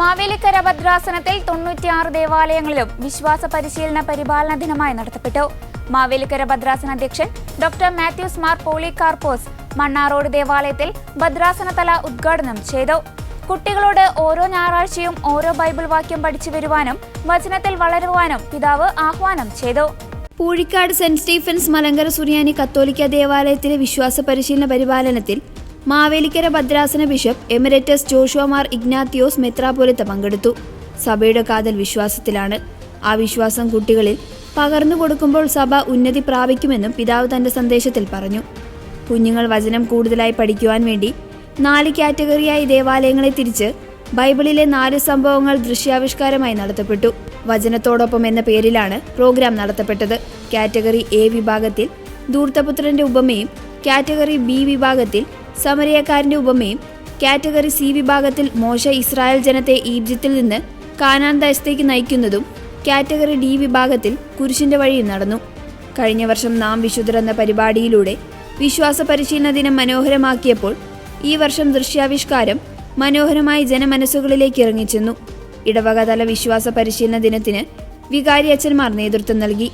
മാവേലിക്കര ഭദ്രാസനത്തിൽ 96 ദേവാലയങ്ങളിലും വിശ്വാസ പരിശീലന പരിപാലന ദിനമായി നടത്തപ്പെട്ടു. മാവേലിക്കര ഭദ്രാസന അധ്യക്ഷൻ ഡോക്ടർ മാത്യൂസ് മാർ പോളികാർപ്പോസ് മണ്ണാറോഡ് ദേവാലയത്തിൽ ഭദ്രാസനതല ഉദ്ഘാടനം ചെയ്തു. കുട്ടികളോട് ഓരോ ഞായറാഴ്ചയും ഓരോ ബൈബിൾ വാക്യം പഠിച്ചു വരുവാനും വചനത്തിൽ വളരുവാനും പിതാവ് ആഹ്വാനം ചെയ്തു. പൂഴിക്കാട് സെന്റ് സ്റ്റീഫൻസ് മലങ്കര സുറിയാനി കത്തോലിക്ക ദേവാലയത്തിലെ വിശ്വാസ പരിശീലന പരിപാലനത്തിൽ മാവേലിക്കര ഭദ്രാസന bishop emeritus Joshua Mar Ignatius മെത്രാപ്പൊലീത്ത പങ്കെടുത്തു. സഭയുടെ കാതൽ വിശ്വാസത്തിലാണ്. ആ വിശ്വാസം കുട്ടികളിൽ പകർന്നു കൊടുക്കുമ്പോൾ സഭ ഉന്നതി പ്രാപിക്കുമെന്നും പിതാവ് തന്റെ സന്ദേശത്തിൽ പറഞ്ഞു. കുഞ്ഞുങ്ങൾ വചനം കൂടുതലായി പഠിക്കുവാൻ വേണ്ടി 4 കാറ്റഗറിയായി ദേവാലയങ്ങളെ തിരിച്ച് ബൈബിളിലെ 4 സംഭവങ്ങൾ ദൃശ്യാവിഷ്കാരമായി നടത്തപ്പെട്ടു. വചനത്തോടൊപ്പം എന്ന പേരിലാണ് പ്രോഗ്രാം നടത്തപ്പെട്ടത്. കാറ്റഗറി എ വിഭാഗത്തിൽ ധൂർത്തപുത്രന്റെ ഉപമയും, കാറ്റഗറി ബി വിഭാഗത്തിൽ സമരിയക്കാരന്റെ ഉപമയും, കാറ്റഗറി സി വിഭാഗത്തിൽ മോശ ഇസ്രായേൽ ജനത്തെ ഈജിപ്തിൽ നിന്ന് കാനാൻ ദേശത്തേക്ക് നയിക്കുന്നതും, കാറ്റഗറി ഡി വിഭാഗത്തിൽ കുരിശിന്റെ വഴിയും നടന്നു. കഴിഞ്ഞ വർഷം നാം വിശുദ്ധർ എന്ന പരിപാടിയിലൂടെ വിശ്വാസ പരിശീലന ദിനം മനോഹരമാക്കിയപ്പോൾ ഈ വർഷം ദൃശ്യാവിഷ്കാരം മനോഹരമായി ജനമനസ്സുകളിലേക്ക് ഇറങ്ങിച്ചെന്നു. ഇടവകതല വിശ്വാസ പരിശീലന ദിനത്തിന് വികാരി അച്ഛന്മാർ നേതൃത്വം നൽകി.